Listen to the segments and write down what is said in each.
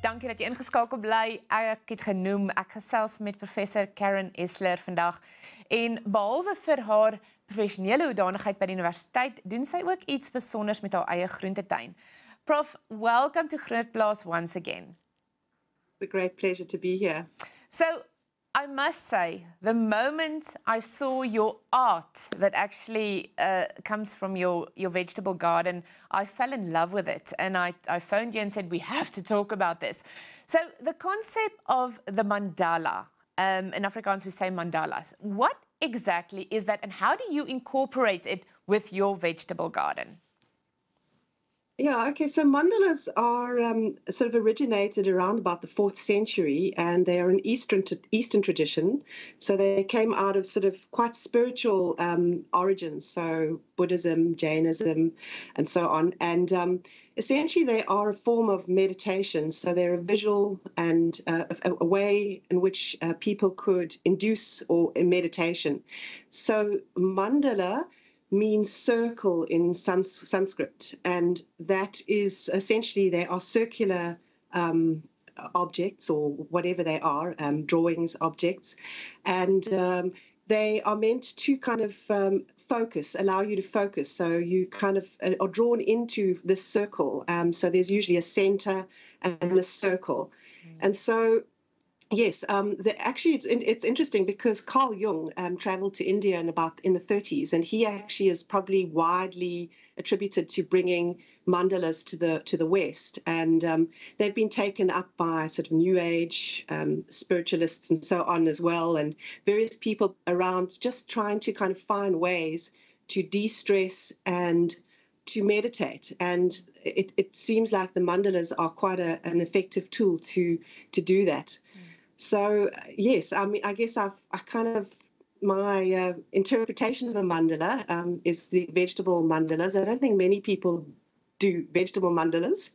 dankie dat jy ingeskakel bly. Ek het genoem, ek gesels met professor Karen Esler vandag. En behalwe vir haar professionele hoedanigheid by die universiteit, doen sy ook iets besonders met haar eie groentetuin. Prof, welcome to Grootplaas once again. It's a great pleasure to be here. So, I must say, the moment I saw your art that actually comes from your vegetable garden, I fell in love with it. And I phoned you and said, we have to talk about this. So the concept of the mandala, in Afrikaans we say mandalas, what exactly is that and how do you incorporate it with your vegetable garden? Yeah, okay, so mandalas are sort of originated around about the 4th century, and they are an Eastern tradition. So they came out of sort of quite spiritual origins, so Buddhism, Jainism, and so on. And essentially they are a form of meditation. So they're a visual and a way in which people could induce or in meditation. So mandala means circle in Sanskrit, and that is essentially they are circular objects or whatever they are, drawings, objects, and they are meant to kind of focus, allow you to focus. So you kind of are drawn into this circle. So there's usually a center and a circle, and so. Yes, actually, it's interesting because Carl Jung traveled to India in the 30s, and he actually is probably widely attributed to bringing mandalas to the West, and they've been taken up by sort of New Age spiritualists and so on as well, and various people around just trying to kind of find ways to de-stress and to meditate, and it seems like the mandalas are quite an effective tool to do that. So, yes, I mean, I guess my interpretation of a mandala is the vegetable mandalas. I don't think many people do vegetable mandalas.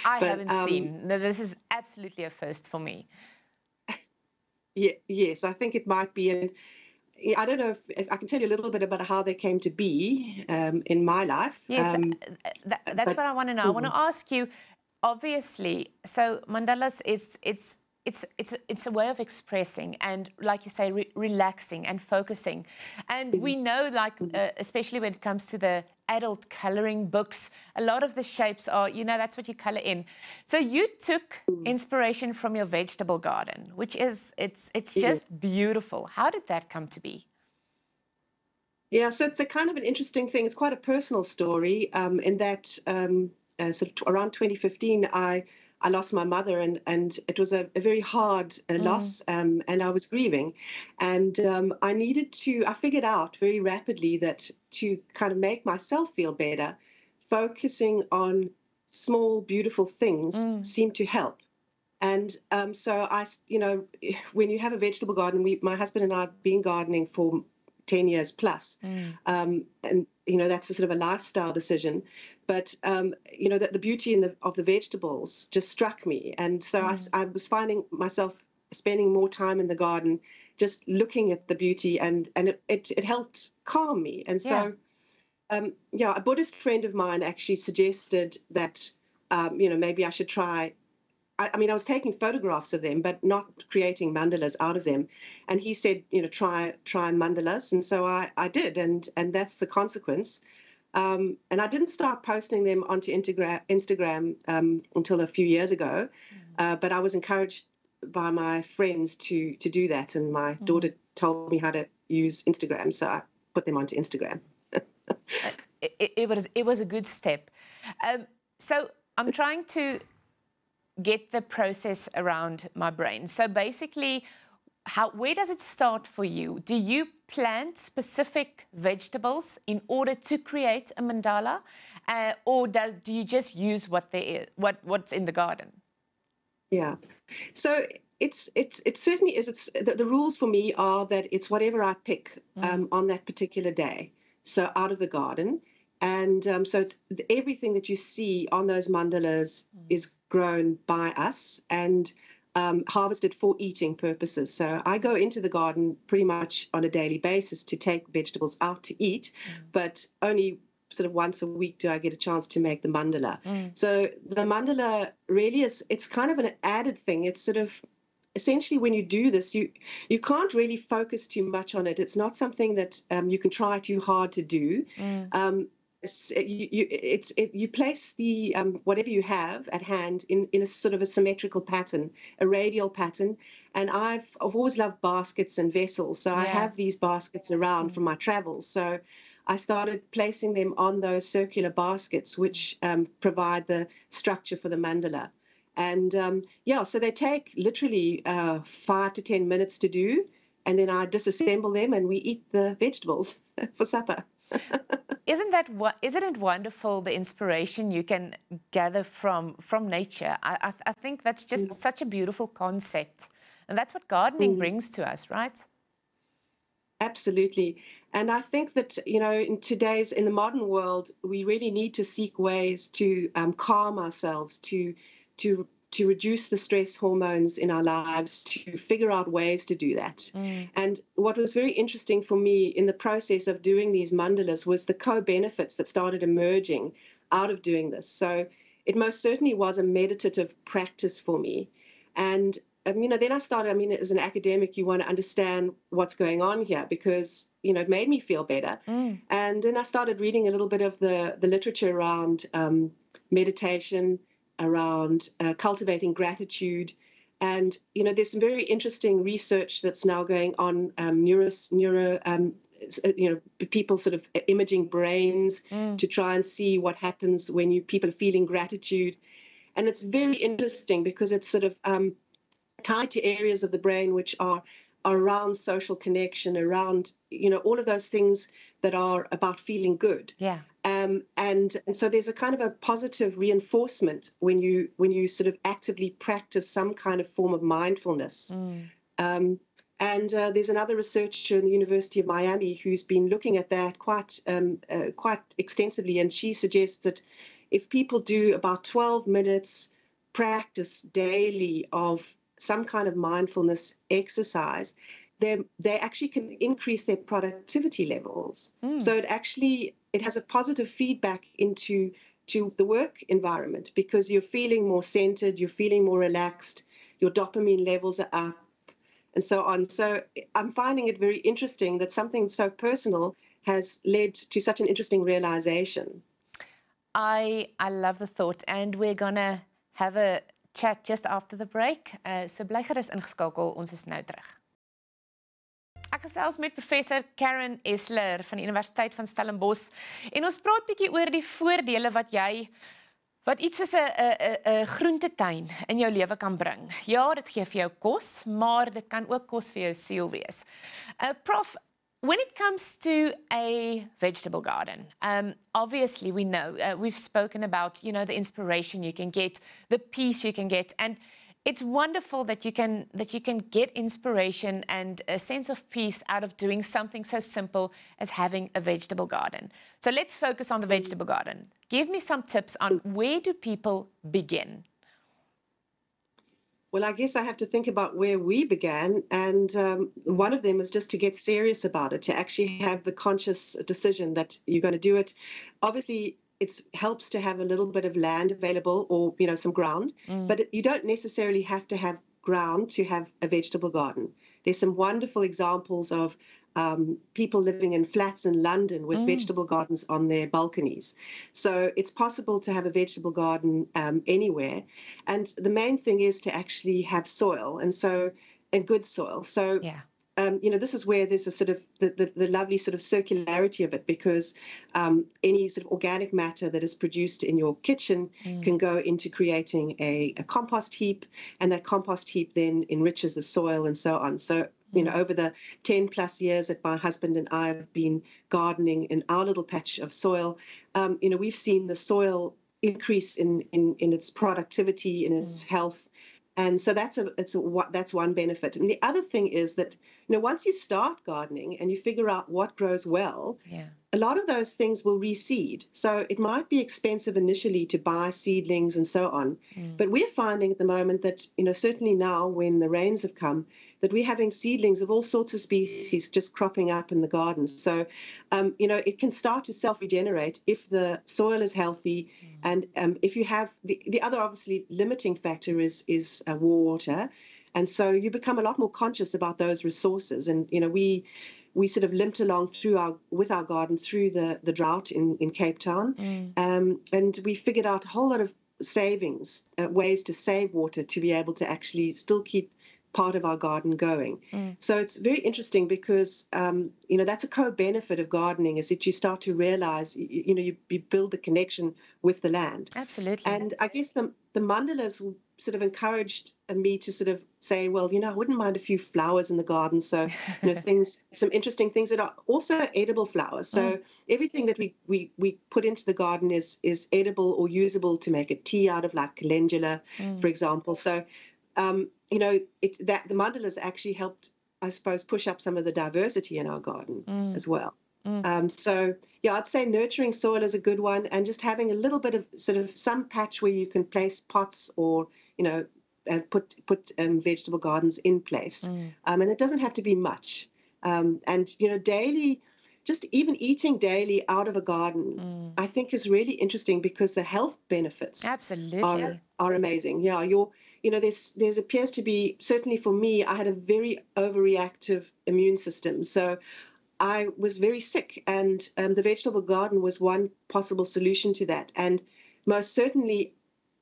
I haven't seen. No, this is absolutely a first for me. Yeah, yes, I think it might be. And I don't know if I can tell you a little bit about how they came to be in my life. Yes, that's what I want to know. I want to ask you, obviously, so mandalas it's a way of expressing and, like you say, relaxing and focusing. And we know, like, especially when it comes to the adult coloring books, a lot of the shapes are, that's what you color in. So you took inspiration from your vegetable garden, which is, it's just beautiful. How did that come to be? Yeah, so it's a kind of an interesting thing. It's quite a personal story in that sort of around 2015, I lost my mother, and it was a very hard loss, and I was grieving. And I figured out very rapidly that to kind of make myself feel better, focusing on small, beautiful things seemed to help. And so when you have a vegetable garden, my husband and I have been gardening for 10 years plus. And, that's a sort of a lifestyle decision. But, the beauty of the vegetables just struck me. And so I was finding myself spending more time in the garden, just looking at the beauty, and it helped calm me. And so, a Buddhist friend of mine actually suggested that, maybe I should try. I was taking photographs of them, but not creating mandalas out of them. And he said, try mandalas. And so I did. And that's the consequence. And I didn't start posting them onto Instagram until a few years ago. But I was encouraged by my friends to do that. And my daughter told me how to use Instagram. So I put them onto Instagram. It was a good step. So I'm trying to get the process around my brain. So basically, where does it start for you? Do you plant specific vegetables in order to create a mandala, or do you just use what's in the garden? Yeah, so it certainly is. The rules for me are that it's whatever I pick on that particular day, so out of the garden. And so it's everything that you see on those mandalas is grown by us and harvested for eating purposes. So I go into the garden pretty much on a daily basis to take vegetables out to eat, but only sort of once a week do I get a chance to make the mandala. So the mandala really it's kind of an added thing. It's sort of essentially when you do this, you can't really focus too much on it. It's not something that you can try too hard to do. You place the whatever you have at hand in a sort of a symmetrical pattern, a radial pattern. And I've always loved baskets and vessels, so I have these baskets around from my travels. So I started placing them on those circular baskets, which provide the structure for the mandala. And so they take literally 5 to 10 minutes to do, and then I disassemble them and we eat the vegetables for supper. Isn't it wonderful, the inspiration you can gather from nature? I think that's just such a beautiful concept. And that's what gardening brings to us, right? Absolutely. And I think that, in the modern world, we really need to seek ways to calm ourselves, to reduce the stress hormones in our lives, to figure out ways to do that. And what was very interesting for me in the process of doing these mandalas was the co-benefits that started emerging out of doing this. So it most certainly was a meditative practice for me. And then I started, as an academic, you want to understand what's going on here because, it made me feel better. And then I started reading a little bit of the literature around meditation, around cultivating gratitude. And, there's some very interesting research that's now going on, people sort of imaging brains to try and see what happens when people are feeling gratitude. And it's very interesting because it's sort of tied to areas of the brain which are around social connection, around, all of those things that are about feeling good. Yeah. And so there's a kind of a positive reinforcement when you sort of actively practice some kind of form of mindfulness. And there's another researcher in the University of Miami who's been looking at that quite extensively, and she suggests that if people do about 12 minutes practice daily of some kind of mindfulness exercise, they actually can increase their productivity levels. So it has a positive feedback into the work environment because you're feeling more centered, you're feeling more relaxed, your dopamine levels are up, and so on. So I'm finding it very interesting that something so personal has led to such an interesting realization. I love the thought, and we're gonna have a chat just after the break. So bly gerus ingeskakel, ons is nou terug. Ek gesels met professor Karen Esler van die Universiteit van Stellenbosch en ons praat bietjie oor die voordele wat iets soos 'n groentetuin in jou lewe kan bring. Ja, dit gee vir jou kos, maar dit kan ook kos vir jou siel wees. Prof, when it comes to a vegetable garden, obviously we know, we've spoken about, the inspiration you can get, the peace you can get, and it's wonderful that you can get inspiration and a sense of peace out of doing something so simple as having a vegetable garden. So let's focus on the vegetable garden. Give me some tips on where do people begin? Well, I guess I have to think about where we began, and one of them is just to get serious about it, to actually have the conscious decision that you're going to do it. Obviously, it helps to have a little bit of land available or, some ground, but you don't necessarily have to have ground to have a vegetable garden. There's some wonderful examples of people living in flats in London with vegetable gardens on their balconies. So it's possible to have a vegetable garden anywhere. And the main thing is to actually have soil, and good soil. So, this is where there's a sort of the lovely sort of circularity of it, because any sort of organic matter that is produced in your kitchen can go into creating a compost heap, and that compost heap then enriches the soil and so on. So, over the 10 plus years that my husband and I have been gardening in our little patch of soil, we've seen the soil increase in its productivity, in its health. And so that's one benefit. And the other thing is that, once you start gardening and you figure out what grows well, a lot of those things will reseed. So it might be expensive initially to buy seedlings and so on. But we're finding at the moment that, certainly now when the rains have come, that we're having seedlings of all sorts of species just cropping up in the garden. So, it can start to self-regenerate if the soil is healthy, and if you have the other obviously limiting factor is water, and so you become a lot more conscious about those resources. And we sort of limped along with our garden through the drought in Cape Town, and we figured out a whole lot of savings, ways to save water to be able to actually still keep part of our garden going. So it's very interesting because, that's a co-benefit of gardening, is that you start to realize, you build the connection with the land. Absolutely. And I guess the mandalas sort of encouraged me to sort of say, well, I wouldn't mind a few flowers in the garden. So, some interesting things that are also edible flowers. So everything that we put into the garden is edible or usable to make a tea out of, like calendula, for example. So, the mandalas actually helped, I suppose, push up some of the diversity in our garden as well. So, I'd say nurturing soil is a good one, and just having a little bit of sort of some patch where you can place pots or, put vegetable gardens in place. And it doesn't have to be much. And, daily, just even eating daily out of a garden, I think is really interesting because the health benefits absolutely are amazing. Yeah, there's appears to be, certainly for me, I had a very overreactive immune system. So I was very sick, and the vegetable garden was one possible solution to that. And most certainly,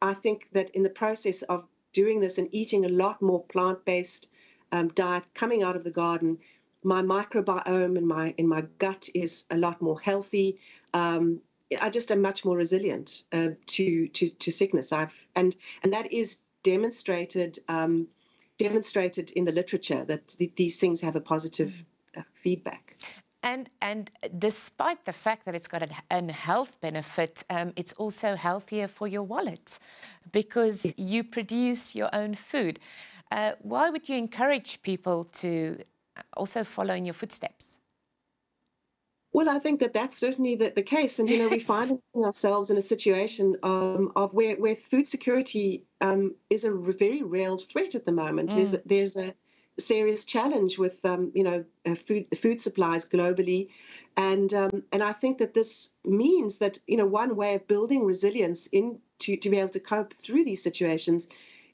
I think that in the process of doing this and eating a lot more plant-based diet coming out of the garden, my microbiome in my gut is a lot more healthy. I just am much more resilient to sickness. And that is demonstrated in the literature that these things have a positive feedback. And despite the fact that it's got a health benefit, it's also healthier for your wallet because you produce your own food. Why would you encourage people to also follow in your footsteps? Well, I think that that's certainly the case. And, we find ourselves in a situation of where food security is a very real threat at the moment. There's a serious challenge with, food supplies globally. And I think that this means that, one way of building resilience to be able to cope through these situations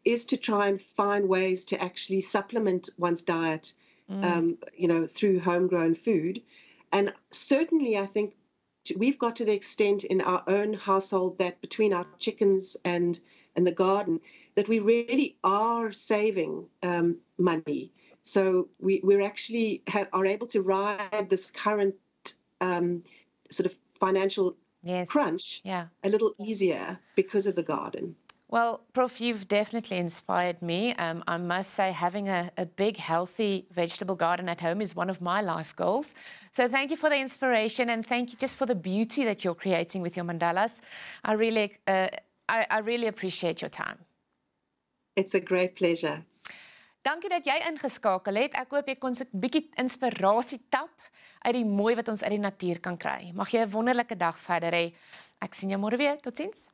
is to try and find ways to actually supplement one's diet, through homegrown food. And certainly, I think we've got to the extent in our own household that between our chickens and the garden, that we really are saving money. So we're actually are able to ride this current sort of financial crunch a little easier because of the garden. Well, Prof, you've definitely inspired me. I must say having a big, healthy vegetable garden at home is one of my life goals. So thank you for the inspiration, and thank you just for the beauty that you're creating with your mandalas. I really appreciate your time. It's a great pleasure. Dankie dat jy ingeskakel het. Ek hoop jy kon 'n bietjie inspirasie tap uit die mooi wat ons uit die natuur kan kry. Mag jy 'n wonderlike dag verder hê. Ek sien jou môre weer. Totsiens.